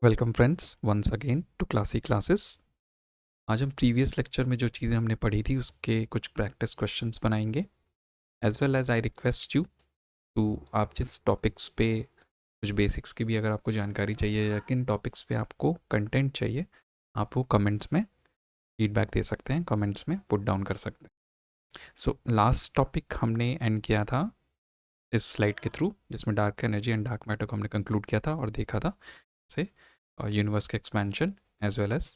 Welcome friends once again to classy classes. आज हम previous lecture में जो चीज़ें हमने पढ़ी थी उसके कुछ प्रैक्टिस क्वेश्चंस बनाएंगे। As well as I request you to, आप जिस टॉपिक्स पे कुछ बेसिक्स की भी अगर आपको जानकारी चाहिए या किन टॉपिक्स पे आपको कंटेंट चाहिए, आप वो कमेंट्स में फीडबैक दे सकते हैं, कमेंट्स में पुट डाउन कर सकते हैं। सो लास्ट टॉपिक हमने एंड किया था इस स्लाइड के थ्रू, जिसमें dark energy and dark matter को हमने कंक्लूड किया था और देखा था से यूनिवर्स का expansion as well as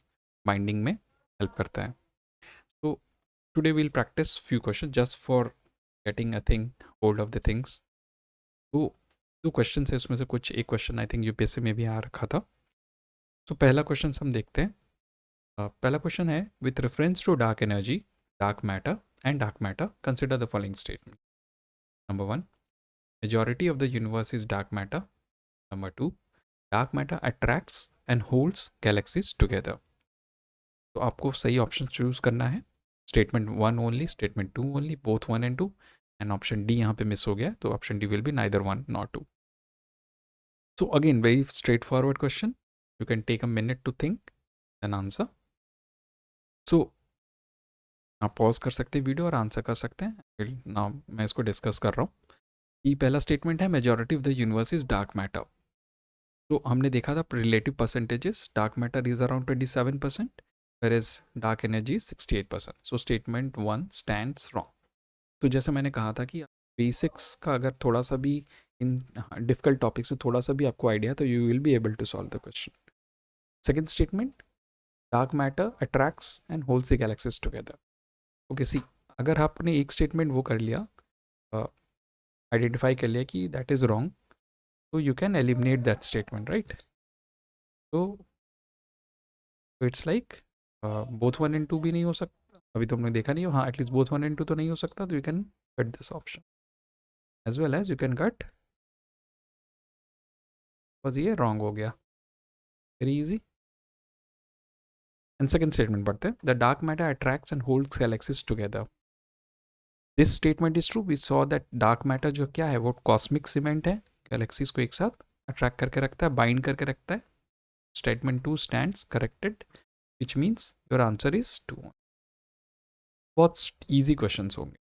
binding में हेल्प करता है। तो today we'll practice few question just for getting a thing hold of the things. तो दो क्वेश्चन है उसमें से कुछ एक क्वेश्चन आई थिंक यूपीएससी में भी आ रखा था। तो पहला क्वेश्चन हम देखते हैं। पहला क्वेश्चन है, with reference to dark energy, dark matter and dark matter, consider the following statement. Number one, majority of the universe is dark matter. Number two, dark matter attracts and holds galaxies together. तो आपको सही option choose करना है। Statement one only, statement two only, both one and two, and option D यहाँ पे miss हो गया, तो option D will be neither one nor two. So again very straightforward question, you can take a minute to think an answer. So आप pause कर सकते हैं video और आंसर कर सकते हैं। नाउ मैं इसको डिस्कस कर रहा हूँ। ये पहला स्टेटमेंट है, majority of the universe is dark matter. तो हमने देखा था relative percentages, dark matter is around 27%, whereas dark energy is 68%। So statement one stands wrong. तो जैसे मैंने कहा था कि बेसिक्स का अगर थोड़ा सा भी इन डिफिकल्ट टॉपिक्स में थोड़ा सा भी आपको आइडिया, तो you will be able to solve the question. Second statement, dark matter attracts and holds the galaxies together. Okay see, अगर आपने एक स्टेटमेंट वो कर लिया, आइडेंटिफाई कर लिया कि दैट इज़ रॉन्ग, तो you can eliminate that statement, right. तो it's like both one and two भी नहीं हो सकता, अभी तो हमने देखा नहीं हो, हाँ at least both one and two तो नहीं हो सकता, तो you can cut this option as well as you can cut, बस ये रॉन्ग हो गया, very easy. And second statement पढ़ते हैं, the dark matter attracts and holds galaxies together. This statement is true, we saw that dark matter जो क्या है वो कॉस्मिक सीमेंट है, गैलेक्सीज को एक साथ अट्रैक्ट करके रखता है, बाइंड करके रखता है। Statement two stands corrected, which means your answer is two. बहुत ईजी क्वेश्चन होंगे।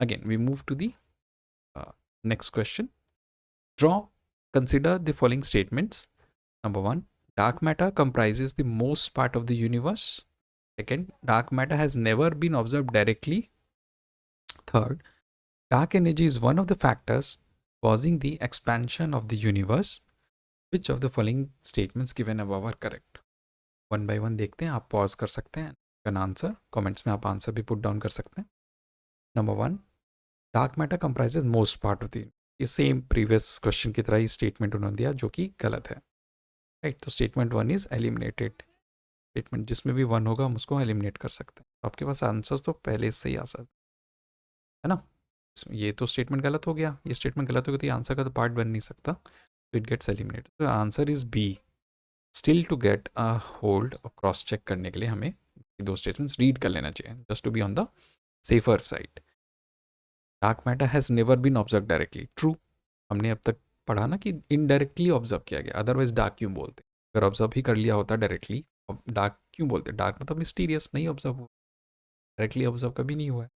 Again we move to the next question. Draw, consider the following statements. Number one, dark matter comprises the most part of the universe. Second, dark matter has never been observed directly. Third, dark energy is one of the factors causing the expansion of the universe. Which of the following statements given above are correct? One by one देखते हैं, आप pause कर सकते हैं, can answer comments में आप answer भी put down कर सकते हैं। Number one, dark matter comprises most part of the, ये सेम प्रीवियस क्वेश्चन की तरह ही स्टेटमेंट उन्होंने दिया जो कि गलत है, राइट। तो statement one is eliminated. Statement जिसमें भी वन होगा हम उसको एलिमिनेट कर सकते हैं, तो आपके पास आंसर्स तो पहले से ही आ सकते है ना। ये तो स्टेटमेंट गलत हो गया, ये स्टेटमेंट गलत हो गया, तो ये आंसर का तो पार्ट बन नहीं सकता, तो इट गेट्स एलिमिनेटेड। तो answer is B. Still to get a hold और क्रॉस चेक करने के लिए हमें दो स्टेटमेंट्स रीड कर लेना चाहिए, just to be on the safer side. Dark matter has never been observe directly, true. हमने अब तक पढ़ा ना कि इनडायरेक्टली ऑब्जर्व किया गया, अदरवाइज डार्क क्यों बोलते। अगर ऑब्जर्व ही कर लिया होता डायरेक्टली, डार्क क्यों बोलते। डार्क मतलब मिस्टीरियस, नहीं ऑब्जर्व हुआ, डायरेक्टली ऑब्जर्व कभी नहीं हुआ है।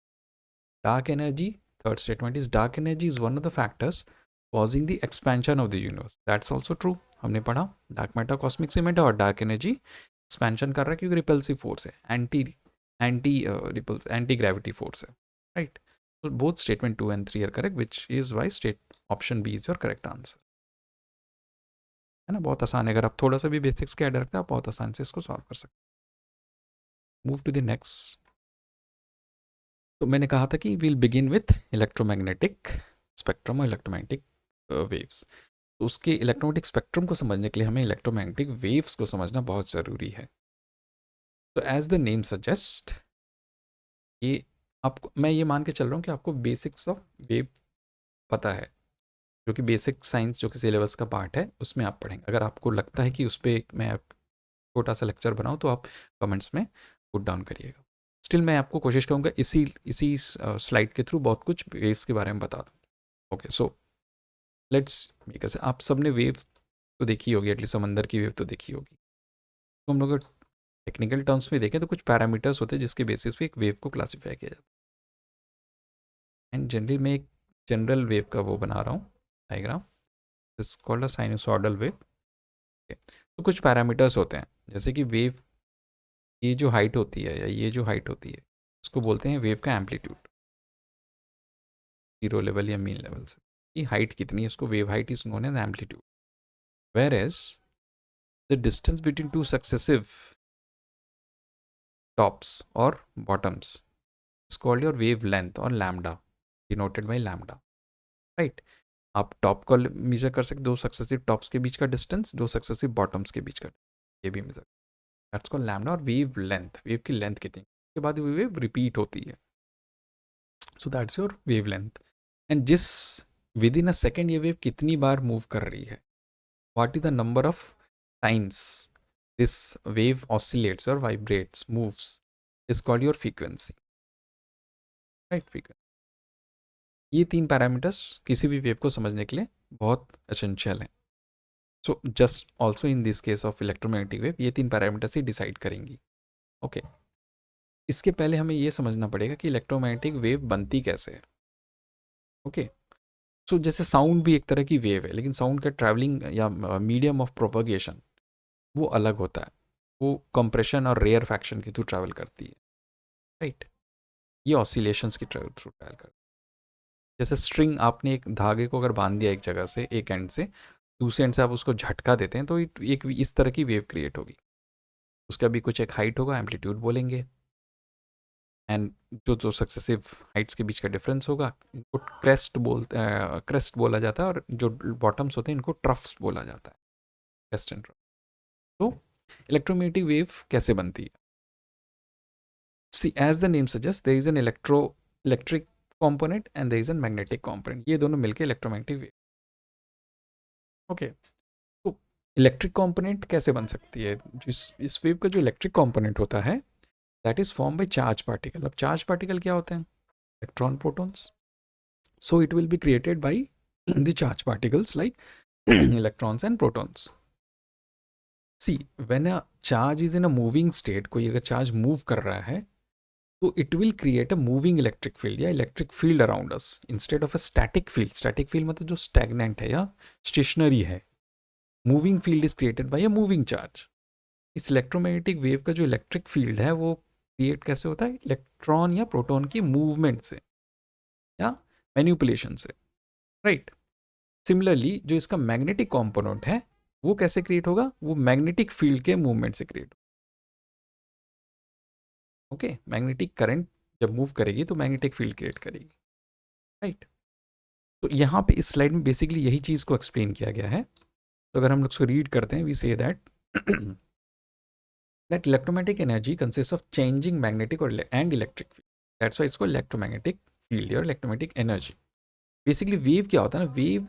Dark energy, third statement is dark energy is one of the factors causing the expansion of the universe, that's also true. हमने पढ़ा डार्क मैटर कॉस्मिक सीमेंट है और डार्क एनर्जी एक्सपेंशन कर रहा है क्योंकि रिपल्सिव फोर्स है, anti anti repulse anti gravity force है, right. So both statement 2 and 3 are correct, which is why state option B is your correct answer. है ना, बहुत आसान है, अगर आप थोड़ा सा भी बेसिक्स के ऐड रखते हैं आप बहुत आसान से इसको सॉल्व कर सकते हैं। Move to the next. तो मैंने कहा था कि will begin with electromagnetic spectrum और इलेक्ट्रोमैग्नेटिक वेव्स। तो उसके इलेक्ट्रोमैग्नेटिक स्पेक्ट्रम को समझने के लिए हमें इलेक्ट्रोमैग्नेटिक वेव्स को समझना बहुत ज़रूरी है। तो एज द नेम सजेस्ट, ये आपको, मैं ये मान के चल रहा हूँ कि आपको बेसिक्स ऑफ वेव पता है, जो कि बेसिक साइंस जो कि सिलेबस का पार्ट है उसमें आप पढ़ेंगे। अगर आपको लगता है कि उस पर मैं छोटा सा लेक्चर बनाऊँ तो आप कमेंट्स में पुट डाउन करिएगा। स्टिल मैं आपको कोशिश करूँगा इसी इसी स्लाइड के थ्रू बहुत कुछ वेव्स के बारे में बता दूँ। Okay, so let's make us, आप सब ने वेव तो देखी होगी, एटलीस्ट समंदर की वेव तो देखी होगी। तो हम लोग टेक्निकल टर्म्स में देखें तो कुछ पैरामीटर्स होते हैं जिसके बेसिस पे एक वेव को क्लासीफाई किया जाता है। एंड जनरली मैं एक जनरल वेव का वो बना रहा हूँ diagram, it's called a sinusoidal wave. तो कुछ पैरामीटर्स होते हैं, जैसे कि वेव ये जो हाइट होती है या ये जो हाइट होती है इसको बोलते हैं वेव का एम्पलीट्यूड, जीरो लेवल या मीन लेवल से ये हाइट कितनी है, इसको wave height is known as amplitude. Whereas the distance between two successive tops और bottoms is called your wave length और lambda, denoted by lambda, right. आप top को मेजर कर सकते, दो सक्सेसिव टॉप्स के बीच का डिस्टेंस, दो सक्सेसिव बॉटम्स के बीच का, ये भी मेजर, दैट्स कॉल्ड लैम्डा। और वेव लेंथ, वेव की लेंथ कितनी, के बाद वेव रिपीट होती है, so that's your wave length. And जिस विद इन अ सेकेंड ये वेव कितनी बार मूव कर रही है, what is the number of times this wave oscillates और vibrates moves is called your frequency, right. Frequency, ये तीन पैरामीटर्स किसी भी वेव को समझने के लिए बहुत एसेंशियल हैं। So just also in this case of electromagnetic wave ये तीन पैरामीटर्स ही डिसाइड करेंगी, ओके। इसके पहले हमें ये समझना पड़ेगा कि इलेक्ट्रोमैग्नेटिक वेव बनती कैसे है, ओके। सो जैसे साउंड भी एक तरह की वेव है, लेकिन साउंड का ट्रैवलिंग या मीडियम ऑफ प्रोपगेशन वो अलग होता है, वो कंप्रेशन और रेयर फैक्शन के थ्रू ट्रैवल करती है, राइट। ये ऑसिलेशंस की थ्रू ट्रैवल करती है। जैसे स्ट्रिंग, आपने एक धागे को अगर बांध दिया एक जगह से, एक एंड से दूसरे एंड से आप उसको झटका देते हैं तो एक इस तरह की वेव क्रिएट होगी, उसका भी कुछ एक हाइट होगा, एम्पलीट्यूड बोलेंगे, एंड जो जो सक्सेसिव हाइट्स के बीच का डिफरेंस होगा इनको क्रेस्ट बोला जाता है, और जो बॉटम्स होते हैं इनको ट्रफ्स बोला जाता है, क्रेस्ट एंड ट्रफ। तो इलेक्ट्रोमैग्नेटिक वेव कैसे बनती है, see as the name suggest there is an electric component and there is a magnetic component, ये दोनों मिलके इलेक्ट्रोमैग्नेटिक वेव, ओके। तो इलेक्ट्रिक कंपोनेंट कैसे बन सकती है, जो इस वेव का जो इलेक्ट्रिक कंपोनेंट होता है that is form by charge particle. अब चार्ज पार्टिकल क्या होते हैं, electron protons, so it will be created by the charge particles like electrons and protons. See when a charge is in a moving state, कोई अगर charge move कर रहा है तो it will create a moving electric field या electric field around us instead of a static field. Static field मतलब जो stagnant है या स्टेशनरी है, moving field is created by a moving charge. इस इलेक्ट्रोमैग्नेटिक वेव का जो इलेक्ट्रिक फील्ड है वो क्रिएट कैसे होता है, इलेक्ट्रॉन या प्रोटॉन की मूवमेंट से या मैनिपुलेशन से, राइट। सिमिलरली जो इसका मैग्नेटिक कॉम्पोनेंट है वो कैसे क्रिएट होगा, वो मैग्नेटिक फील्ड के मूवमेंट से क्रिएट, ओके। मैग्नेटिक करंट जब मूव करेगी तो मैग्नेटिक फील्ड क्रिएट करेगी, राइट। तो यहाँ पे इस स्लाइड में बेसिकली यही चीज़ को एक्सप्लेन किया गया है। तो अगर हम लोग उसको रीड करते हैं, we say that that electromagnetic energy consist of changing magnetic और and electric field, that's why इसको इलेक्ट्रोमैग्नेटिक फील्ड और इलेक्ट्रोमैग्नेटिक एनर्जी। बेसिकली वेव क्या होता है ना, वेव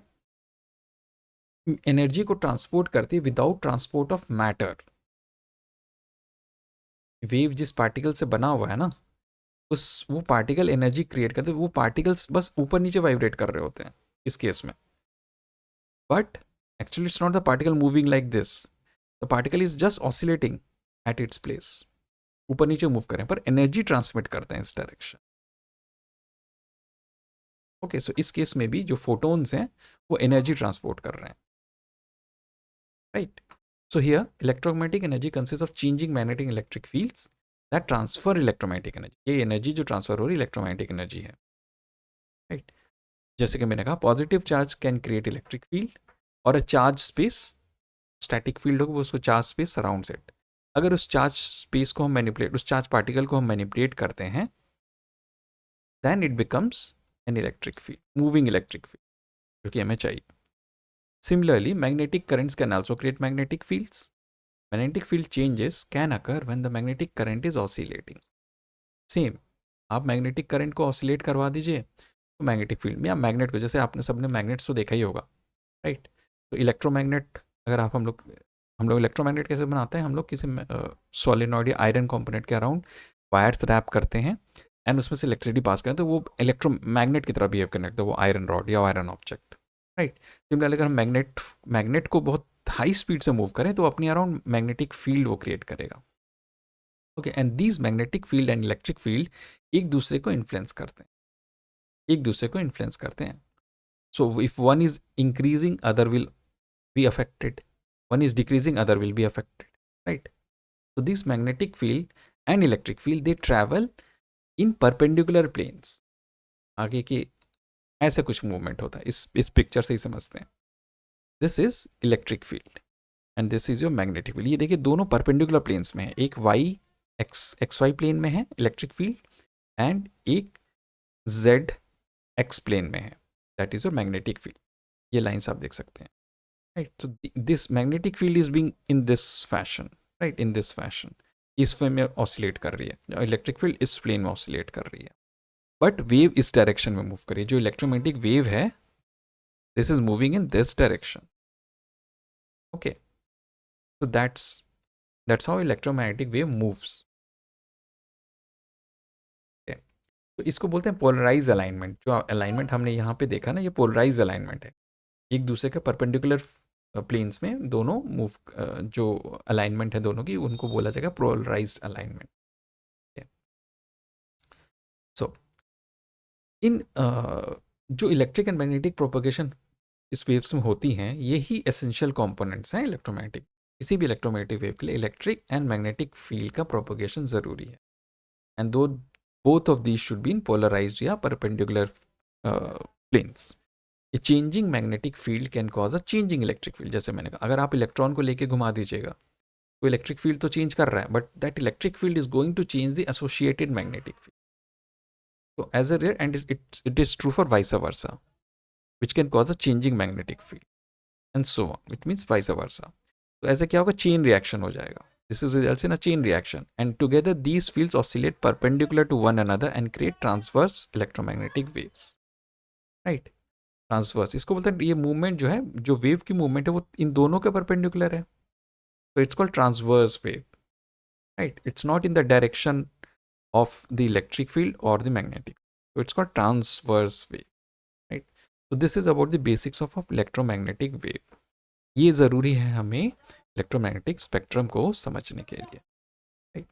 एनर्जी को ट्रांसपोर्ट करती है without transport of matter. Wave जिस पार्टिकल से बना हुआ है ना, उस वो पार्टिकल एनर्जी क्रिएट करते हैं, वो पार्टिकल्स बस ऊपर नीचे वाइब्रेट कर रहे होते हैं इस केस में, but actually it's not the particle moving like this, the particle is just oscillating at its place, ऊपर नीचे मूव करें पर एनर्जी ट्रांसमिट करते हैं इस डायरेक्शन, ओके। सो इस केस में भी जो फोटोन्स हैं वो एनर्जी ट्रांसपोर्ट कर रहे हैं, right. So here electromagnetic energy consist of changing magnetic electric fields that transfer electromagnetic energy, ये एनर्जी जो ट्रांसफर हो रही है इलेक्ट्रोमैग्नेटिक एनर्जी है, राइट। जैसे कि मैंने कहा positive charge can create electric field और a charge space, static field होगा वो उसको चार्ज स्पेस सराउंड्स इट। अगर उस चार्ज स्पेस को हम मैनिपुलेट, उस चार्ज पार्टिकल को हम मैनिपुलेट करते हैं, then it becomes an electric field, moving electric field, जो कि हमें चाहिए। Similarly magnetic currents can also create magnetic fields. Magnetic field changes can occur when the magnetic current is oscillating. Same, आप magnetic current को oscillate करवा दीजिए तो magnetic field में, या मैग्नेट को, जैसे आपने सबने मैग्नेट्स तो देखा ही होगा, राइट। तो इलेक्ट्रोमैग्नेट, अगर आप हम लोग इलेक्ट्रोमैग्नेट कैसे बनाते हैं, हम लोग किसी सॉलिनॉइड या आयरन कंपोनेंट के अराउंड वायर्स रैप करते हैं एंड उसमें से इलेक्ट्रिसिटी पास करते हैं तो वो इलेक्ट्रोमैग्नेट की तरह बिहेव करने लगता है, वो आयरन रॉड या आयरन ऑब्जेक्ट, राइट। सिमिलरली अगर हम मैग्नेट को बहुत हाई स्पीड से मूव करें तो अपने अराउंड मैग्नेटिक फील्ड वो क्रिएट करेगा. Okay, and these magnetic field and electric field एक दूसरे को इन्फ्लुएंस करते हैं, एक दूसरे को इन्फ्लुएंस करते हैं. So if one is increasing other will be affected, one is decreasing other will be affected, right? So this magnetic field and electric field, they travel in perpendicular planes. आगे के ऐसे कुछ मूवमेंट होता है, इस picture से ही समझते हैं. This is electric field and this is your magnetic field. ये देखिए दोनों परपेंडिकुलर प्लेन्स में है, एक वाई एक्स वाई प्लेन में है इलेक्ट्रिक फील्ड एंड एक जेड एक्स प्लेन में है, that is your magnetic field. ये लाइन्स आप देख सकते हैं. Right, so this magnetic field is being in this fashion, right, in this fashion. इस वे में ऑसिलेट कर रही है, इलेक्ट्रिक फील्ड इस प्लेन में ऑसिलेट कर रही है, बट वेव इस डायरेक्शन में मूव कर रही है. जो इलेक्ट्रोमैग्नेटिक वेव है, this is moving in this direction. Okay, so that's how electromagnetic wave moves. Okay. तो इसको बोलते हैं पोलराइज अलाइनमेंट. जो अलाइनमेंट हमने यहाँ पे देखा ना, ये पोलराइज अलाइनमेंट है. एक दूसरे के परपेंडिकुलर प्लेन्स में दोनों मूव, जो अलाइनमेंट है दोनों की, उनको बोला जाएगा पोलराइज्ड अलाइनमेंट. सो इन जो इलेक्ट्रिक एंड मैग्नेटिक प्रोपगेशन इस वेव्स में होती हैं, यही एसेंशियल कंपोनेंट्स हैं इलेक्ट्रोमैग्नेटिक. किसी भी इलेक्ट्रोमैग्नेटिक वेव के लिए इलेक्ट्रिक एंड मैग्नेटिक फील्ड का प्रोपगेशन ज़रूरी है. एंड दो both of these should be in polarized या perpendicular planes. A changing magnetic field can cause a changing electric field. जैसे मैंने कहा, अगर आप इलेक्ट्रॉन को लेके घुमा दीजिएगा तो इलेक्ट्रिक फील्ड तो चेंज कर रहा है, but that electric field is going to change the associated magnetic field. तो as a and it is true for vice versa, which can cause a changing magnetic field and so on. It means vice versa. तो ऐसे क्या होगा, chain reaction हो जाएगा. This is results in a chain reaction and together these fields oscillate perpendicular to one another and create transverse electromagnetic waves. Right, transverse इसको बोलते हैं. ये मूवमेंट जो है, जो वेव की मूवमेंट है, वो इन दोनों के परपेंडिकुलर है, तो it's called transverse wave. Right, it's not in the direction of the electric field और the magnetic, so it's called transverse wave. Right, so this is about the basics of electromagnetic wave. ये ज़रूरी है हमें electromagnetic spectrum को समझने के लिए. Right,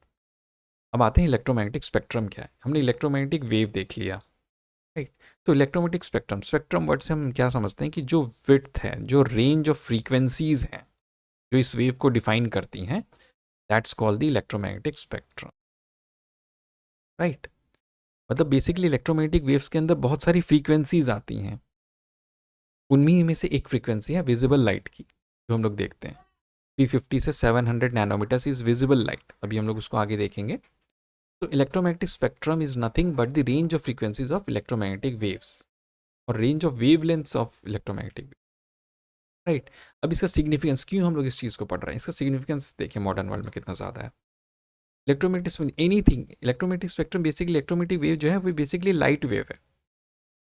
अब आते हैं इलेक्ट्रोमैग्नेटिक स्पेक्ट्रम क्या है. हमने इलेक्ट्रोमैग्नेटिक वेव देख लिया. राइट, तो इलेक्ट्रोमैग्नेटिक स्पेक्ट्रम वर्ड से हम क्या समझते हैं कि जो विड्थ है, जो रेंज ऑफ फ्रीक्वेंसीज हैं जो इस वेव को डिफाइन करती हैं, that's called the electromagnetic spectrum. Right, मतलब बेसिकली इलेक्ट्रोमैग्नेटिक वेव्स के अंदर बहुत सारी फ्रीक्वेंसीज आती हैं. उनमें में से एक फ्रीक्वेंसी है विजिबल लाइट की, जो हम लोग देखते हैं. 350 से 700 नैनोमीटर्स इज विजिबल लाइट. अभी हम लोग उसको आगे देखेंगे. तो electromagnetic spectrum is nothing but the range of frequencies of electromagnetic waves और range of wavelengths of electromagnetic. Right, अब इसका सिग्निफिकेंस, क्यों हम लोग इस चीज़ को पढ़ रहे हैं, इसका सिग्निफिकेंस देखिए मॉडर्न वर्ल्ड में कितना ज़्यादा है. Electromagnetic anything, electromagnetic spectrum basically, electromagnetic wave जो है वो बेसिकली लाइट वेव है.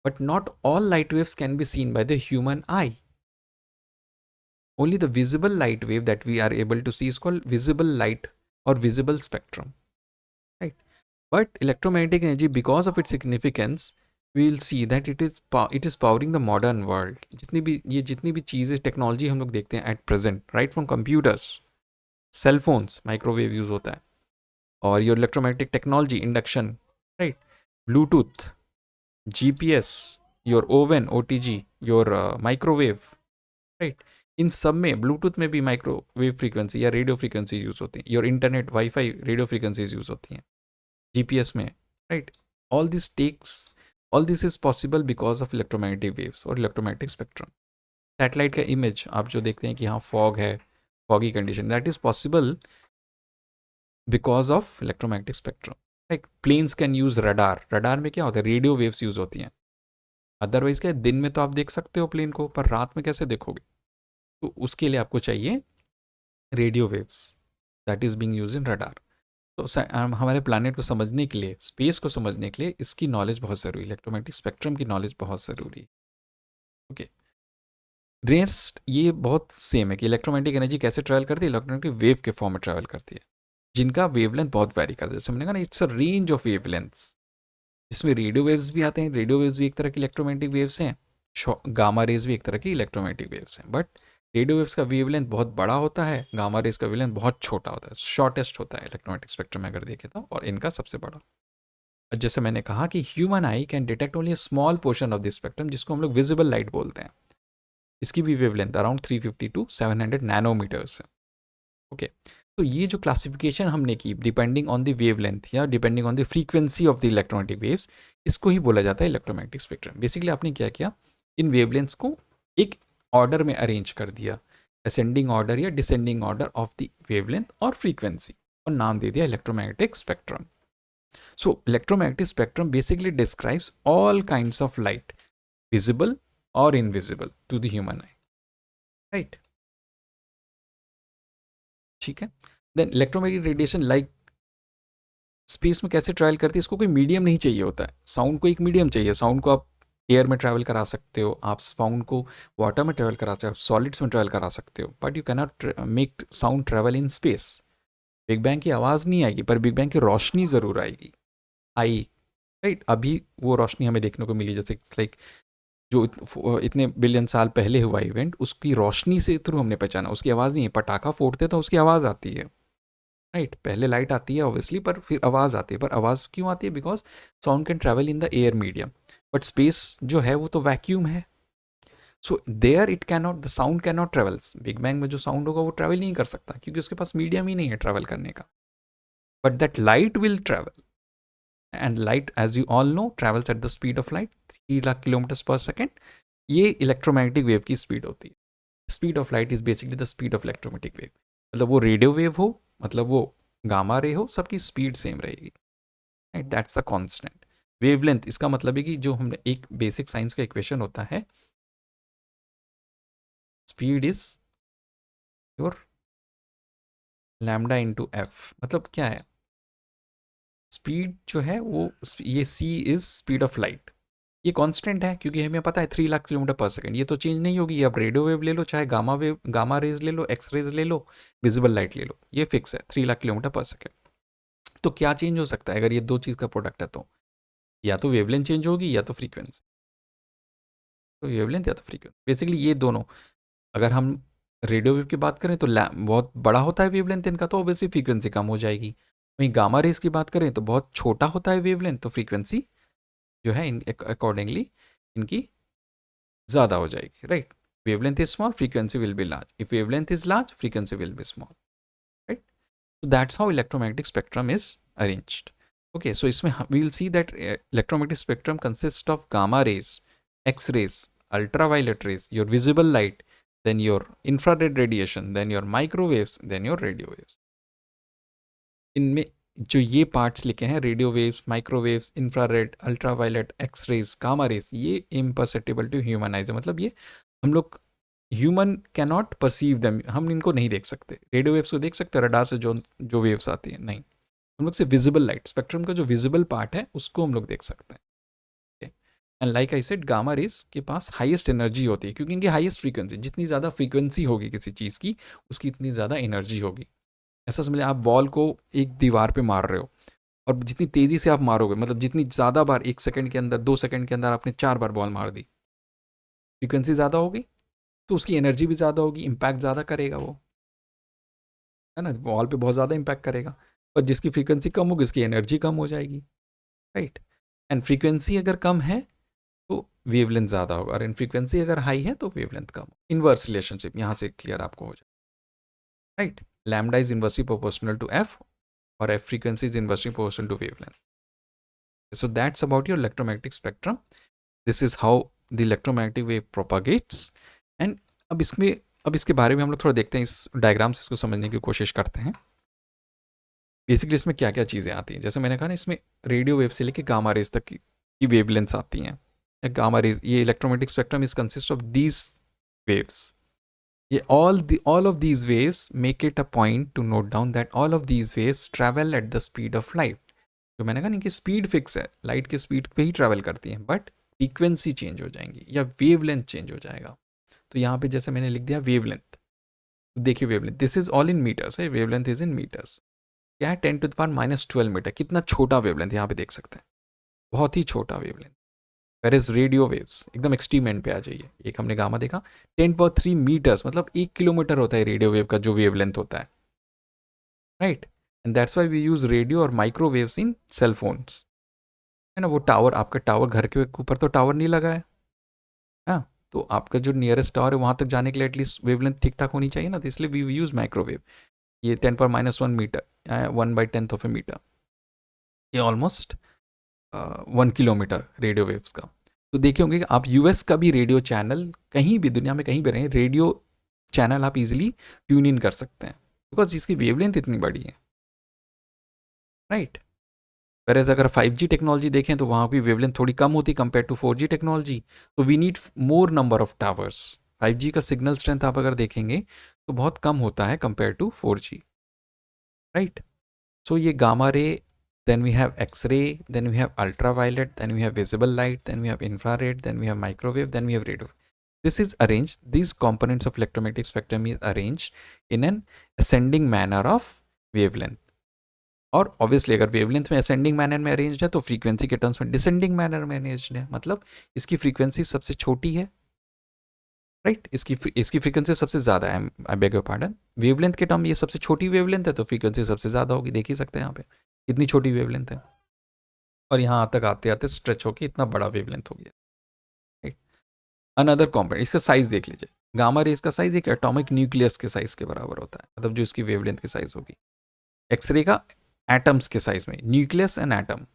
But not all light waves can be seen by the human I. Only the visible light wave that we are able to see is called visible light or visible spectrum. Right, but electromagnetic energy, because of its significance, we will see that it is powering the modern world. जितनी भी चीज़ें, technology हम लोग देखते हैं at present, right from computers, cell phones, microwave use होता है, और your electromagnetic technology, induction, right, Bluetooth, GPS, your oven, OTG, your microwave, right, इन सब में, ब्लूटूथ में भी माइक्रोवेव फ्रीक्वेंसी या रेडियो फ्रीक्वेंसी यूज़ होती हैं. Your internet, wifi, radio frequencies use होती हैं. जीपीएस में, right, all this is possible because of electromagnetic waves और इलेक्ट्रोमैग्नेटिक स्पेक्ट्रम. सैटेलाइट का इमेज आप जो देखते हैं कि हाँ फॉग है, foggy condition, that is possible because of electromagnetic spectrum. Like planes can use radar. Radar में क्या होता है, रेडियो वेव्स यूज़ होती हैं. अदरवाइज क्या, दिन में तो आप देख सकते हो प्लेन को, पर रात में कैसे देखोगे, तो उसके लिए आपको चाहिए radio waves, that is being used in radar. तो हमारे प्लानट को समझने के लिए, स्पेस को समझने के लिए इसकी नॉलेज बहुत ज़रूरी है, इलेक्ट्रोमैग्नेटिक स्पेक्ट्रम की नॉलेज बहुत ज़रूरी है. ओके, रेयर्स ये बहुत सेम है कि इलेक्ट्रोमैग्नेटिक एनर्जी कैसे ट्रैवल करती है, इलेक्ट्रोमैग्नेटिक वेव के फॉर्म में ट्रैवल करती है, जिनका वेवलेंथ बहुत वैरी करता है. जैसे हमने कहा ना, it's a range of wavelengths, जिसमें रेडियो वेव्स भी आते हैं. रेडियो वेव्स भी एक तरह की इलेक्ट्रोमैग्नेटिक वेव्स हैं, गामा रेज भी एक तरह की इलेक्ट्रोमैग्नेटिक वेव्स हैं, बट रेडियो वेव्स का वेवलेंथ बहुत बड़ा होता है, गामा रेज का वेवलेंथ बहुत छोटा होता है, शॉर्टेस्ट होता है इलेक्ट्रोमैग्नेटिक स्पेक्ट्रम में अगर देखें तो, और इनका सबसे बड़ा। जैसे मैंने कहा कि human I can detect only a small portion of this spectrum, जिसको हम लोग विजिबल लाइट बोलते हैं। इसकी भी वेवलेंथ अराउंड 350 टू 700 नैनोमीटर्स है। ओके, तो ये जो क्लासिफिकेशन हमने की डिपेंडिंग ऑन द वेवलेंथ या depending on the frequency of the electromagnetic waves, इसको ही बोला जाता है इलेक्ट्रोमैग्नेटिक स्पेक्ट्रम। बेसिकली आपने क्या किया, इन वेवलेंथ्स को एक ऑर्डर में अरेंज कर दिया, असेंडिंग ऑर्डर या descending order of the wavelength और फ्रीक्वेंसी, और नाम दे दिया electromagnetic spectrum. So electromagnetic spectrum basically describes all kinds of light, visible or invisible to the human eye, right? ठीक है। Then electromagnetic radiation like space में कैसे travel करती है, इसको कोई मीडियम नहीं चाहिए होता है। साउंड को एक मीडियम चाहिए, साउंड को आप एयर में ट्रैवल करा सकते हो, आप साउंड को वाटर में ट्रैवल करा सकते हो, सॉलिड्स में ट्रैवल करा सकते हो, but you cannot make sound travel in space. Big bang की आवाज़ नहीं आएगी, पर बिग बैंग की रोशनी ज़रूर आएगी, आई, राइट। अभी वो रोशनी हमें देखने को मिली, जैसे लाइक जो इतने बिलियन साल पहले हुआ इवेंट, उसकी रोशनी से थ्रू हमने पहचाना, उसकी आवाज़ नहीं है। पटाखा फोड़ते तो उसकी आवाज़ आती है, राइट। पहले लाइट आती है ऑब्वियसली, पर फिर आवाज़ आती है। पर आवाज़ क्यों आती है? Because sound can travel in the air medium, but space जो है वो तो वैक्यूम है। So there it can not, the sound can not travel. Big bang में जो साउंड होगा वो ट्रैवल नहीं कर सकता, क्योंकि उसके पास मीडियम ही नहीं है ट्रैवल करने का। But that light will travel, and light as you all know travels at the speed of light 3 lakh kilometres per second. ये इलेक्ट्रोमैग्नेटिक वेव की स्पीड होती है। Speed of light is basically the speed of electromagnetic wave. मतलब वो radio wave हो, मतलब वो gamma ray हो, सबकी स्पीड सेम रहेगी, right. That's the constant. Wavelength, इसका मतलब है कि जो हमने एक बेसिक साइंस का इक्वेशन होता है, speed is your lambda into F. मतलब क्या है, स्पीड जो है वो, ये सी इज स्पीड ऑफ लाइट, ये कांस्टेंट है क्योंकि हमें पता है 3 लाख किलोमीटर पर सेकंड, ये तो चेंज नहीं होगी। अब रेडियो वेव ले लो, चाहे गामा वेव, गामा रेज ले लो, एक्स रेज ले लो, विजिबल लाइट ले लो, ये फिक्स है 3 लाख किलोमीटर पर सेकंड। तो क्या चेंज हो सकता है अगर ये दो चीज़ का प्रोडक्ट है? तो या तो वेवलेंथ चेंज होगी या तो फ्रीक्वेंसी। तो वेवलेंथ या तो फ्रीक्वेंसी, बेसिकली ये दोनों। अगर हम रेडियो वेव की बात करें तो बहुत बड़ा होता है वेवलेंथ इनका, तो ऑब्वियसली फ्रीक्वेंसी कम हो जाएगी। वहीं गामा रेज की बात करें तो बहुत छोटा होता है वेवलेंथ, तो फ्रीक्वेंसी जो है इन अकॉर्डिंगली इनकी ज़्यादा हो जाएगी, right. Wavelength is small, frequency will be large. If wavelength is large, frequency will be small, right? So that's how electromagnetic spectrum is arranged. Okay, so इसमें we'll see that electromagnetic spectrum consists of gamma rays, X rays, ultraviolet rays, your visible light, then your infrared radiation, then your microwaves, then your radio waves. इनमें जो ये parts लिखे हैं, radio waves, microwaves, infrared, ultraviolet, X rays, gamma rays, ये imperceptible to human eyes. मतलब ये हम लोग human can not perceive them, हम इनको नहीं देख सकते। रेडियो वेव्स को देख सकते हैं रडार से, जो जो वेव्स आती हैं, नहीं। हम लोग से विजिबल लाइट, स्पेक्ट्रम का जो विजिबल पार्ट है उसको हम लोग देख सकते हैं। And like I said, gamma rays के पास हाईएस्ट एनर्जी होती है, क्योंकि इनकी हाईएस्ट फ्रीक्वेंसी, जितनी ज़्यादा फ्रीक्वेंसी होगी किसी चीज़ की, उसकी इतनी ज़्यादा एनर्जी होगी। ऐसा समझिए, आप बॉल को एक दीवार पे मार रहे हो, और जितनी तेज़ी से आप मारोगे, मतलब जितनी ज़्यादा बार, 1 सेकंड के अंदर, 2 सेकंड के अंदर आपने 4 बार बॉल मार दी, फ्रीक्वेंसी ज़्यादा होगी तो उसकी एनर्जी भी ज़्यादा होगी, इम्पैक्ट ज़्यादा करेगा वो, है ना। बॉल पे बहुत ज़्यादा इम्पैक्ट करेगा। और जिसकी फ्रीक्वेंसी कम होगी उसकी एनर्जी कम हो जाएगी, राइट। एंड फ्रीक्वेंसी अगर कम है तो वेवलेंथ ज़्यादा होगा, और इन फ्रीक्वेंसी अगर हाई है तो वेवलेंथ कम। इनवर्स रिलेशनशिप यहाँ से क्लियर आपको हो जाए, right. Lambda is inversely proportional to F, और F frequency is inversely proportional to wavelength. So that's about your electromagnetic spectrum. This is how the electromagnetic wave propagates. And अब इसके बारे में हम लोग थोड़ा देखते हैं, इस डायग्राम से इसको समझने की कोशिश करते हैं। बेसिकली इसमें क्या क्या चीज़ें आती हैं, जैसे मैंने कहा ना, इसमें रेडियो वेव से लेकर गामा रेज तक की वेवलेंथ्स आती हैं। गामा रेज, ये electromagnetic spectrum is consist of these waves. ये all of these waves make it a point to note down that all of these waves travel at the speed of light. जो मैंने कहा ना कि speed fix है, light की speed पे ही travel करती हैं, बट फ्रीक्वेंसी चेंज हो जाएंगी या वेवलेंथ चेंज हो जाएगा। तो यहाँ पे जैसे मैंने लिख दिया वेवलेंथ, देखिए wavelength, this is all in metres है, वेवलेंथ इज इन मीटर्स। क्या है? 10⁻⁻12 मीटर। कितना छोटा वेवलेंथ यहाँ पे देख सकते हैं, बहुत ही छोटा वेवलेंथ। वेरेज रेडियो वेव्स एकदम एक्सट्रीम एंड पे आ जाइए। एक हमने गामा देखा 10³ मीटर्स, मतलब 1 किलोमीटर होता है रेडियो वेव का जो वेवलेंथ होता है, right. And that's why we use radio और माइक्रोवेव्स इन सेल फोन्स, है ना। वो टावर, आपका टावर घर के ऊपर तो टावर नहीं लगा है, हाँ, तो आपका जो नियरेस्ट टावर है वहाँ तक जाने के लिए एटलीस्ट वेवलेंथ ठीक ठाक होनी चाहिए ना, तो इसलिए वी यूज माइक्रोवेव। ये 10⁻⁻1 मीटर, 1/10 ऑफ ए मीटर, ये ऑलमोस्ट 1 किलोमीटर रेडियो वेव्स का। तो देखे होंगे कि आप यूएस का भी रेडियो चैनल, कहीं भी दुनिया में कहीं भी रहें, रेडियो चैनल आप इजीली ट्यून इन कर सकते हैं, बिकॉज इसकी वेवलेंथ इतनी बड़ी है, राइट। वेरेज अगर 5G टेक्नोलॉजी देखें तो वहाँ की वेवलेंथ थोड़ी कम होती कंपेयर टू 4G टेक्नोलॉजी, तो we need more number of towers. 5G का सिग्नल स्ट्रेंथ आप अगर देखेंगे तो बहुत कम होता है compare to 4G, right. So ये gamma ray, then we have X-ray, then we have ultraviolet, then we have visible light, then we have infrared, then we have microwave, then we have radio. This is arranged, these components of electromagnetic spectrum is arranged in an ascending manner of wavelength. और obviously अगर wavelength में ascending manner में arranged है तो frequency के terms में descending manner में arranged है, मतलब इसकी फ्रीक्वेंसी सबसे छोटी है, राइट। इसकी फ्रीक्वेंसी सबसे ज़्यादा है, I beg your pardon, wavelength के टर्म ये सबसे छोटी वेवलेंथ है तो फ्रीक्वेंसी सबसे ज़्यादा होगी, देख ही सकते हैं यहाँ पे इतनी छोटी वेवलेंथ है, और यहाँ तक आते आते स्ट्रेच होके इतना बड़ा वेवलेंथ हो गया, राइट। अनदर कॉम्पोनेंट, इसका साइज देख लीजिए, गामा रेज का साइज एक एटॉमिक न्यूक्लियस के साइज के बराबर होता है, मतलब जो इसकी वेवलेंथ की साइज होगी। एक्सरे का एटम्स के साइज में, न्यूक्लियस एंड एटम,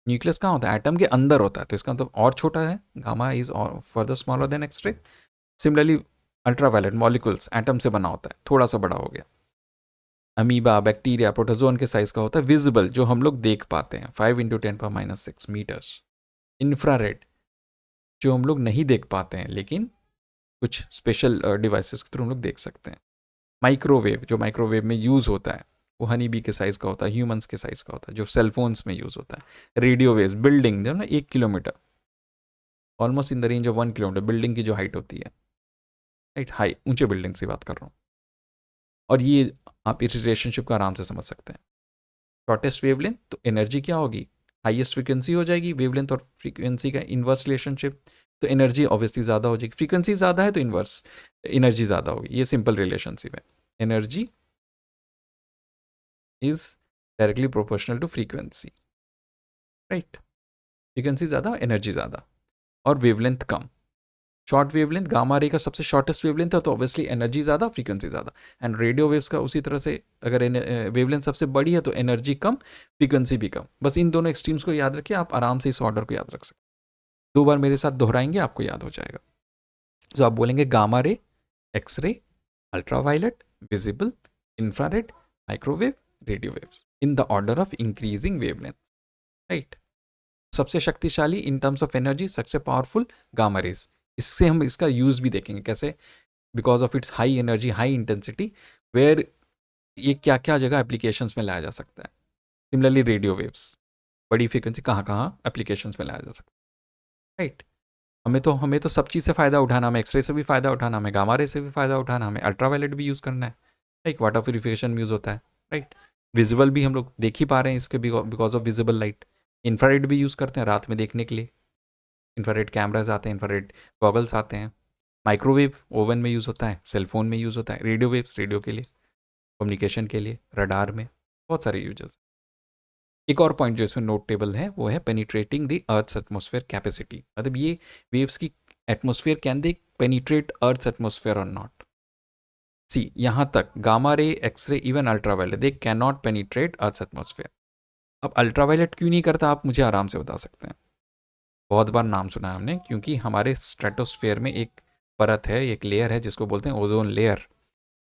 न्यूक्लियस कहाँ होता है, एटम के अंदर होता है, तो इसका मतलब और छोटा है, gamma is further smaller than X ray. Similarly ultraviolet molecules atom से बना होता है, थोड़ा सा बड़ा हो गया। अमीबा, बैक्टीरिया, प्रोटोजोन के साइज का होता है विजिबल, जो हम लोग देख पाते हैं, 5 × 10⁻⁶ मीटर्स। इंफ्रारेड जो हम लोग नहीं देख पाते हैं लेकिन कुछ स्पेशल डिवाइसेस के थ्रू हम लोग देख सकते हैं। माइक्रोवेव जो माइक्रोवेव में यूज़ होता है वो हनी बी के साइज़ का होता है, ह्यूमंस के साइज़ का होता है, जो सेलफोन्स में यूज़ होता है। रेडियो वेव्स, बिल्डिंग जो ना 1 kilometre, almost in the range of 1 kilometre building की जो हाइट होती है, राइट, हाई ऊंचे बिल्डिंग की बात कर रहा हूँ। और ये आप इस रिलेशनशिप को आराम से समझ सकते हैं। शॉर्टेस्ट वेवलेंथ तो एनर्जी क्या होगी, हाईएस्ट फ्रीक्वेंसी हो जाएगी, वेवलेंथ और फ्रीक्वेंसी का इन्वर्स रिलेशनशिप, तो एनर्जी ऑब्वियसली ज़्यादा हो जाएगी, फ्रीक्वेंसी ज़्यादा है तो इन्वर्स एनर्जी ज़्यादा होगी, ये सिंपल रिलेशनशिप है। Energy is directly proportional to frequency, right. Frequency ज़्यादा, एनर्जी ज़्यादा, और वेवलेंथ कम। शॉर्ट वेवलेंथ गामा रे का सबसे शॉर्टेस्ट वेवलेंथ है तो ऑब्वियसली एनर्जी ज़्यादा, फ्रीक्वेंसी ज़्यादा। एंड रेडियो वेव्स का उसी तरह से, अगर वेवलेंथ सबसे बड़ी है तो एनर्जी कम, फ्रीक्वेंसी भी कम। बस इन दोनों एक्सट्रीम्स को याद रखिए, आप आराम से इस ऑर्डर को याद रख सकते हैं। 2 बार मेरे साथ दोहराएंगे आपको याद हो जाएगा। तो आप बोलेंगे gamma ray, X ray, ultraviolet, visible, infrared, microwave, radio waves in the order of increasing wavelength, right. सबसे शक्तिशाली इन टर्म्स ऑफ एनर्जी, सबसे पावरफुल गामा रेज। इससे हम इसका यूज़ भी देखेंगे कैसे, because of its high energy, high intensity, where ये क्या क्या जगह एप्लीकेशंस में लाया जा सकता है। सिमिलरली रेडियो वेव्स, बड़ी फ्रीक्वेंसी कहाँ कहाँ एप्लीकेशंस में लाया जा सकता है, राइट। हमें तो सब चीज़ से फ़ायदा उठाना, हमें एक्सरे से भी फ़ायदा उठाना, हमें गामा रे से भी फ़ायदा उठाना, हमें अल्ट्रावायलेट भी यूज़ करना है, राइट। वाटर प्यूरिफिकेशन में यूज़ होता है, राइट। विजिबल भी हम लोग देख ही पा रहे हैं इसके because of visible light. Infrared भी यूज़ करते हैं रात में देखने के लिए, इंफ्रारेड कैमराज आते हैं, इंफ्रारेड गॉगल्स आते हैं। माइक्रोवेव ओवन में यूज़ होता है, सेलफोन में यूज़ होता है। रेडियो वेव्स रेडियो के लिए, कम्युनिकेशन के लिए, रडार में, बहुत सारे यूजेस। एक और पॉइंट जो इसमें नोटेबल है वो है penetrating the earth's atmosphere capacity, मतलब ये वेव्स की atmosphere can they penetrate earth's atmosphere और नॉट। सी यहाँ तक gamma ray, X ray, even ultraviolet, they can not penetrate earth's atmosphere. अब अल्ट्रावायलेट क्यों नहीं करता, आप मुझे आराम से बता सकते हैं। बहुत बार नाम सुना है हमने, क्योंकि हमारे स्ट्रेटोस्फेयर में एक परत है, एक लेयर है जिसको बोलते हैं ओजोन लेयर,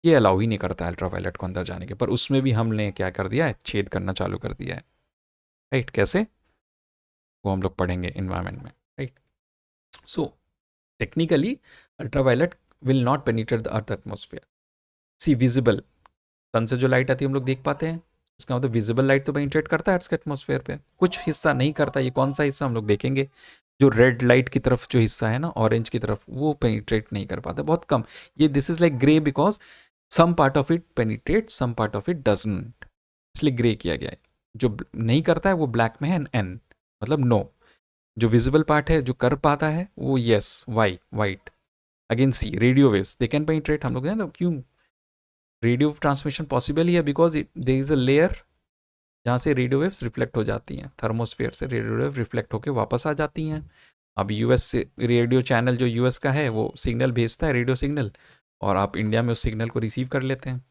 ये अलाउ ही नहीं करता अल्ट्रावायलेट को अंदर जाने के, पर उसमें भी हमने क्या कर दिया है, छेद करना चालू कर दिया है, राइट। कैसे, वो हम लोग पढ़ेंगे इन्वायरमेंट में, right. So technically ultraviolet will not penetrate the earth atmosphere. See visible, sun से जो लाइट आती है हम लोग देख पाते हैं, इसका मतलब विजिबल लाइट तो पेनिट्रेट करता है अर्थ के एटमॉस्फेयर पे, कुछ हिस्सा नहीं करता। ये कौन सा हिस्सा हम लोग देखेंगे, जो रेड लाइट की तरफ जो हिस्सा है ना, ऑरेंज की तरफ, वो पेनिट्रेट नहीं कर पाता, बहुत कम। ये this is like grey, because some part of it penetrate, some part of it doesn't, इसलिए ग्रे किया गया है। जो नहीं करता है वो ब्लैक में है, एन मतलब नो। जो विजिबल पार्ट है जो कर पाता है वो yes white. Again see radio waves they can penetrate. हम लोग हैं ना क्यों रेडियो ट्रांसमिशन पॉसिबल ही है, because there is a layer जहाँ से रेडियो वेव्स रिफ्लेक्ट हो जाती हैं, थर्मोस्फेयर से रेडियो वेव रिफ्लेक्ट होकर वापस आ जाती हैं। अब यूएस से रेडियो चैनल जो यूएस का है वो सिग्नल भेजता है, रेडियो सिग्नल, और आप इंडिया में उस सिग्नल को रिसीव कर लेते हैं।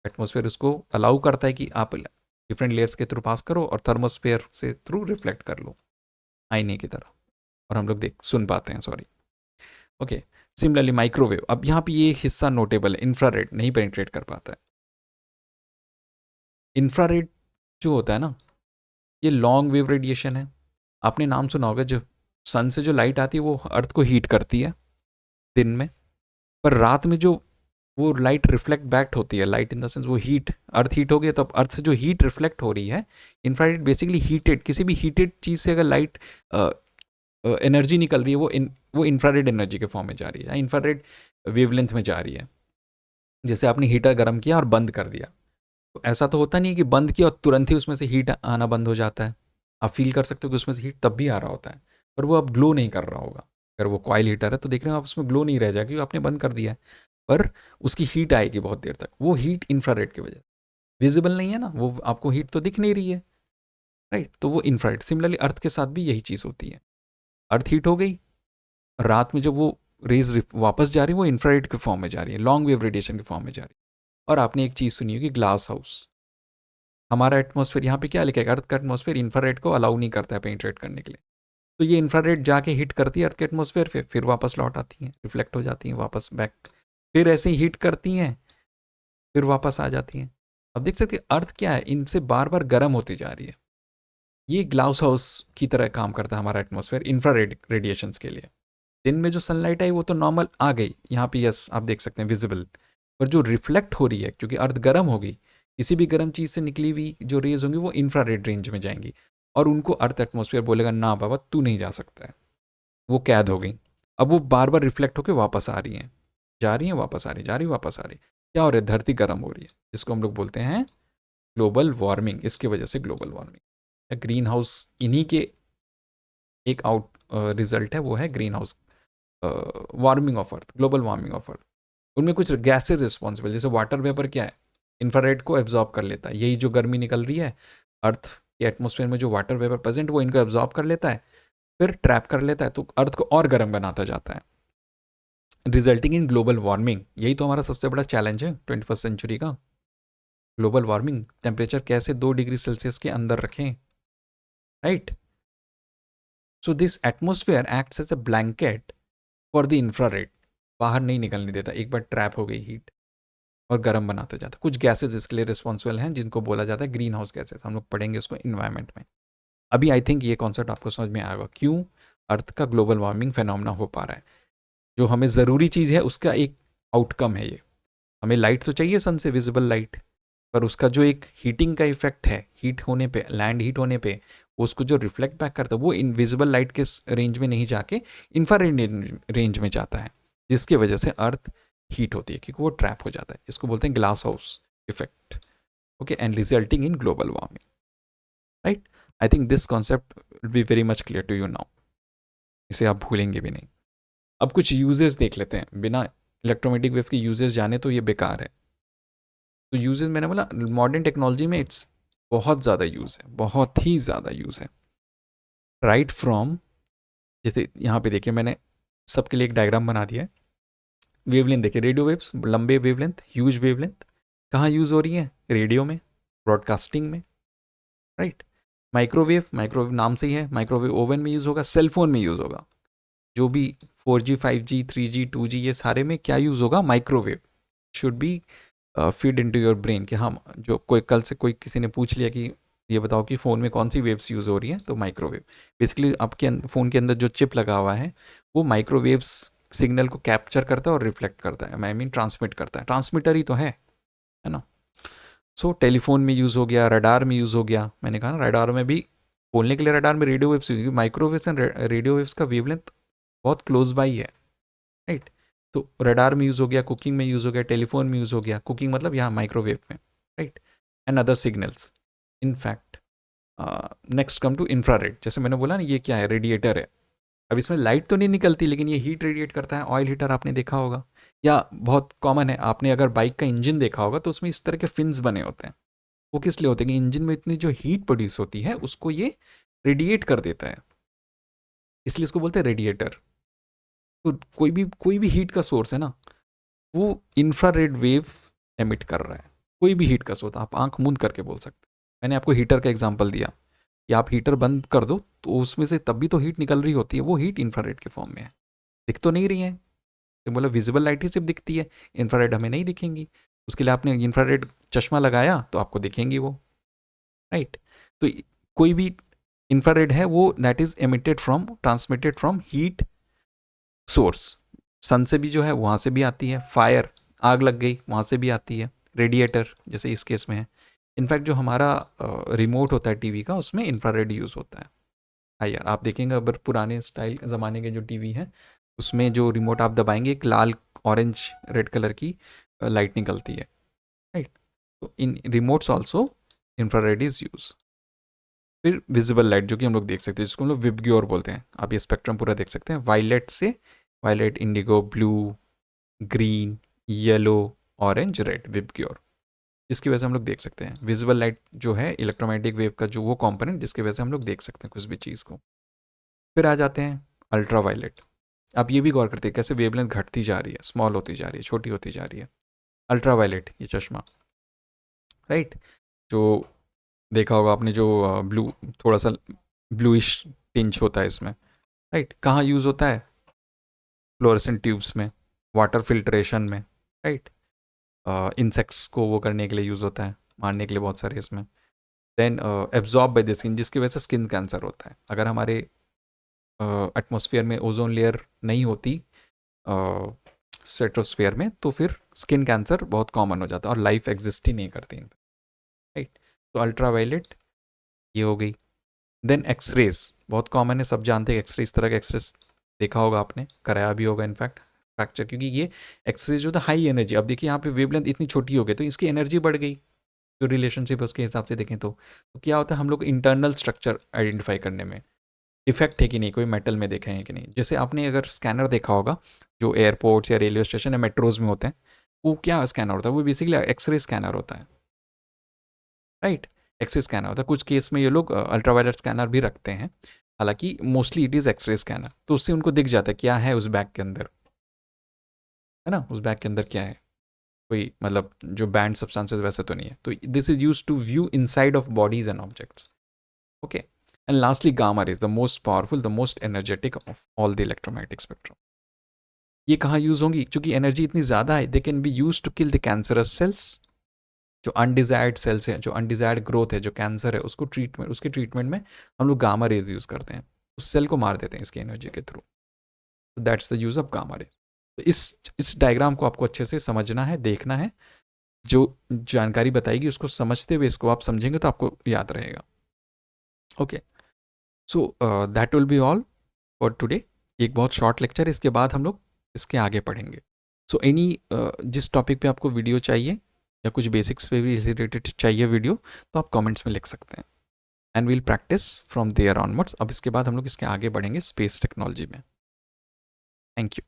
एटमॉस्फेयर उसको अलाउ करता है कि आप डिफरेंट लेयर्स के थ्रू पास करो और थर्मोस्फेयर से थ्रू रिफ्लेक्ट कर लो आईने की तरह, और हम लोग देख सुन पाते हैं, सॉरी। ओके, सिमिलरली माइक्रोवेव, अब यहाँ पे ये हिस्सा नोटेबल है, इंफ्रारेड नहीं पेनिट्रेट कर पाता है। इंफ्रारेड जो होता है ना, ये लॉन्ग वेव रेडिएशन है। आपने नाम सुना होगा, जो सन से जो लाइट आती है वो अर्थ को हीट करती है दिन में, पर रात में जो वो लाइट रिफ्लेक्ट बैक होती है, लाइट इन द सेंस वो हीट, अर्थ हीट हो गई तो अब अर्थ से जो हीट रिफ्लेक्ट हो रही है, इंफ्रारेड बेसिकली हीटेड, किसी भी हीटेड चीज़ से अगर लाइट एनर्जी निकल रही है वो इंफ्रारेड एनर्जी के फॉर्म में जा रही है, इंफ्रारेड वेवलेंथ में जा रही है। जैसे आपने हीटर गर्म किया और बंद कर दिया, तो ऐसा तो होता नहीं कि बंद किया और तुरंत ही उसमें से हीट आना बंद हो जाता है। आप फील कर सकते हो कि उसमें से हीट तब भी आ रहा होता है, पर वो अब ग्लो नहीं कर रहा होगा। अगर वो कॉइल हीटर है तो देख रहे हो आप, उसमें ग्लो नहीं रह जाएगा क्योंकि आपने बंद कर दिया है, पर उसकी हीट आएगी बहुत देर तक। वो हीट इंफ्रारेड की वजह से विजिबल नहीं है ना, वो आपको हीट तो दिख नहीं रही है, राइट, तो वो इंफ्रारेड। सिमिलरली अर्थ के साथ भी यही चीज़ होती है, अर्थ हीट हो गई, रात में जब वो रेज वापस जा रही है वो इंफ्रारेड के फॉर्म में जा रही है, लॉन्ग वेव रेडिएशन के फॉर्म में जा रही है। और आपने एक चीज़ सुनी होगी, ग्लास हाउस। हमारा एटमॉस्फेयर यहाँ पे क्या लिखा है, अर्थ का एटमॉस्फेयर इंफ्रारेड को अलाउ नहीं करता है पेनिट्रेट करने के लिए, तो ये इंफ्रारेड जाके हिट करती है अर्थ के एटमॉस्फेयर पे, फिर वापस लौट आती हैं, रिफ्लेक्ट हो जाती हैं वापस बैक, फिर ऐसे ही हीट करती हैं, फिर वापस आ जाती हैं। अब देख सकते हैं अर्थ क्या है, इनसे बार बार गर्म होती जा रही है। ये ग्लास हाउस की तरह काम करता है हमारा एटमॉस्फेयर इंफ्रारेड रेडिएशंस के लिए। दिन में जो सनलाइट आई वो तो नॉर्मल आ गई यहाँ पे, यस आप देख सकते हैं विजिबल, पर जो रिफ्लेक्ट हो रही है क्योंकि अर्थ गर्म होगी, किसी भी गर्म चीज़ से निकली हुई जो रेज होंगी वो इंफ्रारेड रेंज में जाएंगी, और उनको अर्थ एटमॉस्फेयर बोलेगा ना बाबा तू नहीं जा सकता है, वो कैद हो गई। अब वो बार बार रिफ्लेक्ट होकर वापस आ रही हैं, जा रही हैं वापस आ रही, जा रही वापस आ रही, क्या हो रहा है, धरती गर्म हो रही है, जिसको हम लोग बोलते हैं ग्लोबल वार्मिंग। इसकी वजह से ग्लोबल वार्मिंग, ग्रीन हाउस इन्हीं के एक आउट रिजल्ट है, वो है green house warming of earth, global warming of earth. उनमें कुछ गैसेज रिस्पॉन्सिबल, जैसे वाटर वेपर क्या है, इंफ्रारेड को एब्जॉर्ब कर लेता है, यही जो गर्मी निकल रही है अर्थ के एटमॉस्फेयर में जो वाटर वेपर प्रेजेंट वो इनको एब्जॉर्ब कर लेता है, फिर ट्रैप कर लेता है, तो अर्थ को और गर्म बनाता जाता है, रिजल्टिंग इन ग्लोबल वार्मिंग। यही तो हमारा सबसे बड़ा चैलेंज है 21st सेंचुरी का, ग्लोबल वार्मिंग। टेम्परेचर कैसे 2 डिग्री सेल्सियस के अंदर रखें, right. So this atmosphere acts as a blanket for the infrared, बाहर नहीं निकलने देता, एक बार ट्रैप हो गई हीट और गर्म बनाता जाता। कुछ गैसेज इसके लिए रिस्पॉन्सिबल हैं जिनको बोला जाता है ग्रीन हाउस गैसेज, हम लोग पढ़ेंगे उसको इन्वायरमेंट में। अभी आई थिंक ये कॉन्सेप्ट आपको समझ में आएगा क्यों अर्थ का ग्लोबल वार्मिंग फेनोमेना हो पा रहा है। जो हमें ज़रूरी चीज़ है उसका एक आउटकम है ये। हमें लाइट तो चाहिए सन से, विजिबल लाइट, पर उसका जो एक हीटिंग का इफेक्ट है, हीट होने पे, लैंड हीट होने पे उसको जो रिफ्लेक्ट बैक करता है वो इनविजिबल लाइट के रेंज में नहीं जाके इंफ्रारेड रेंज में जाता है, जिसकी वजह से अर्थ हीट होती है क्योंकि वो ट्रैप हो जाता है। इसको बोलते हैं glass house effect, okay, and resulting in global warming, right. I think this concept will be very much clear to you now, इसे आप भूलेंगे भी नहीं। अब कुछ यूजेस देख लेते हैं, बिना इलेक्ट्रोमैग्नेटिक वेव के यूजेस जाने तो ये बेकार है। तो यूजेस मैंने बोला मॉडर्न टेक्नोलॉजी में इट्स बहुत ज़्यादा यूज़ है, बहुत ही ज़्यादा यूज़ है, राइट फ्रॉम, जैसे यहाँ पे देखिए मैंने सबके लिए एक डायग्राम बना दिया है। वेवलेंथ देखिए, रेडियो वेव्स लंबे वेवलेंथ, ह्यूज वेवलेंथ, कहाँ यूज़ हो रही है, रेडियो में, ब्रॉडकास्टिंग में, राइट। माइक्रोवेव, माइक्रोवेव नाम से ही है, माइक्रोवेव ओवन में यूज़ होगा, सेलफोन में यूज़ होगा, जो भी 4G 5G 3G 2G ये सारे में क्या यूज़ होगा, microwave should be feed into your brain. कि हम जो कोई कल से कोई किसी ने पूछ लिया कि ये बताओ कि फ़ोन में कौन सी वेव्स यूज़ हो रही हैं, तो माइक्रोवेव। बेसिकली आपके फ़ोन के अंदर जो चिप लगा हुआ है वो माइक्रोवेव्स सिग्नल को कैप्चर करता है और रिफ्लेक्ट करता है, आई मीन ट्रांसमिट करता है, ट्रांसमीटर ही तो है ना। सो टेलीफोन में यूज़ हो गया, रडार में यूज़ हो गया, मैंने कहा ना रडार में भी बोलने के लिए रडार में radio waves, microwaves and radio waves का वेवलेंथ बहुत क्लोज बाई है, राइट। तो रडार में यूज़ हो गया, कुकिंग में यूज़ हो गया, टेलीफोन में यूज़ हो गया, कुकिंग मतलब यहाँ माइक्रोवेव में, right, and other signals. In fact next come to infrared. जैसे मैंने बोला ना, ये क्या है, रेडिएटर है। अब इसमें लाइट तो नहीं निकलती, लेकिन ये हीट रेडिएट करता है। ऑयल हीटर आपने देखा होगा, या बहुत कॉमन है, आपने अगर बाइक का इंजन देखा होगा तो उसमें इस तरह के फिन्स बने होते हैं। वो किस लिए होते हैं कि इंजन में इतनी जो हीट प्रोड्यूस होती है उसको ये रेडिएट कर देता है, इसलिए इसको बोलते हैं रेडिएटर। तो कोई भी हीट का सोर्स है ना, वो इंफ्रारेड वेव एमिट कर रहा है। कोई भी हीट का सोर्स आप आंख मूंद करके बोल सकते हैं। मैंने आपको हीटर का एग्जांपल दिया कि आप हीटर बंद कर दो तो उसमें से तब भी तो हीट निकल रही होती है, वो हीट इंफ्रारेड के फॉर्म में है। दिख तो नहीं रही है, तो बोला विजिबल लाइट ही सिर्फ दिखती है, इंफ्रारेड हमें नहीं दिखेंगी। उसके लिए आपने इंफ्रारेड चश्मा लगाया तो आपको दिखेंगी वो, राइट। तो कोई भी इंफ्रारेड है वो that is emitted from, transmitted from heat source. Sun से भी जो है वहाँ से भी आती है, फायर आग लग गई वहाँ से भी आती है, रेडिएटर जैसे इस केस में है। इनफैक्ट जो हमारा रिमोट होता है टीवी का, उसमें इंफ्रारेड यूज़ होता है। हाँ यार, आप देखेंगे अगर पुराने स्टाइल ज़माने के जो टीवी हैं उसमें जो रिमोट आप दबाएंगे एक लाल ऑरेंज रेड कलर की लाइट निकलती है, राइट। तो इन remotes also infrared is use. फिर विजिबल लाइट जो कि हम लोग देख सकते हैं, जिसको हम लोग विबग्योर बोलते हैं। आप ये स्पेक्ट्रम पूरा देख सकते हैं, वायलेट से violet, indigo, blue, green, yellow, orange, red, VIBGYOR. जिसकी वजह से हम लोग देख सकते हैं विजिबल लाइट जो है इलेक्ट्रोमैग्नेटिक वेव का जो वो कंपोनेंट जिसकी वजह से हम लोग देख सकते हैं कुछ भी चीज़ को। फिर आ जाते हैं अल्ट्रा वायलेट। आप ये भी गौर करते हैं कैसे वेवलेंथ घटती जा रही है, स्मॉल होती जा रही है, छोटी होती जा रही है। अल्ट्रा वायलेट ये चश्मा, राइट, जो देखा होगा आपने, जो ब्लू, थोड़ा सा ब्लूइश टिंच होता है इसमें, राइट। कहाँ यूज़ होता है, फ्लोरेसेंट ट्यूब्स में, वाटर फिल्ट्रेशन में, राइट। इंसेक्ट्स को वो करने के लिए यूज़ होता है, मारने के लिए बहुत सारे इसमें। Then absorb by the skin, जिसकी वजह से स्किन कैंसर होता है। अगर हमारे एटमॉस्फेयर में ओजोन लेयर नहीं होती स्ट्रेटोस्फेयर में, तो फिर स्किन कैंसर बहुत कॉमन हो जाता है और लाइफ एग्जिस्ट ही नहीं करती, राइट। तो अल्ट्रा वायलेट ये हो गई। देन एक्सरेज बहुत कॉमन है, सब जानते हैं एक्सरे, इस तरह का एक्सरेज देखा होगा आपने, कराया भी होगा इनफैक्ट फ्रैक्चर, क्योंकि ये एक्सरेज जो था हाई एनर्जी। अब देखिए यहाँ पे वेवलेंथ इतनी छोटी हो गई तो इसकी एनर्जी बढ़ गई, जो रिलेशनशिप है उसके हिसाब से देखें तो क्या होता है, हम लोग इंटरनल स्ट्रक्चर आइडेंटिफाई करने में इफेक्ट है कि नहीं, कोई मेटल में देखे हैं कि नहीं। जैसे आपने अगर स्कैनर देखा होगा जो एयरपोर्ट्स या रेलवे स्टेशन या मेट्रोज में होते हैं, वो क्या स्कैनर होता है, वो बेसिकली एक्सरे स्कैनर होता है, राइट। एक्सरे स्कैनर होता है। कुछ केस में ये लोग अल्ट्रावायलेट स्कैनर भी रखते हैं, हालांकि mostly it is X ray scanner. तो उससे उनको दिख जाता है क्या है उस बैग के अंदर, है ना, उस बैग के अंदर क्या है, कोई मतलब जो बैंड सब्सटेंसेस वैसे तो नहीं है। तो this is use to view inside of bodies and objects, okay. And lastly gamma rays, the most powerful, the most energetic of all the electromagnetic spectrum. ये कहाँ यूज होंगी, क्योंकि एनर्जी इतनी ज़्यादा है, they can be use to kill the cancerous cells, जो undesired cells है, जो अनडिजायर्ड ग्रोथ है, जो कैंसर है, उसको ट्रीटमेंट, उसके ट्रीटमेंट में हम लोग गामा रेज यूज़ करते हैं, उस सेल को मार देते हैं इसकी एनर्जी के through. That's the use of gamma rays. तो इस डायग्राम को आपको अच्छे से समझना है, देखना है। जो जानकारी बताएगी उसको समझते हुए इसको आप समझेंगे तो आपको याद रहेगा, okay. So that will be all for today. एक बहुत शॉर्ट लेक्चर है, इसके बाद हम लोग इसके आगे पढ़ेंगे। सो एनी जिस टॉपिक पे आपको वीडियो चाहिए या कुछ बेसिक्स पे भी रिलेटेड चाहिए वीडियो, तो आप कमेंट्स में लिख सकते हैं, and we'll practice from there onwards. अब इसके बाद हम लोग इसके आगे बढ़ेंगे स्पेस टेक्नोलॉजी में। Thank you.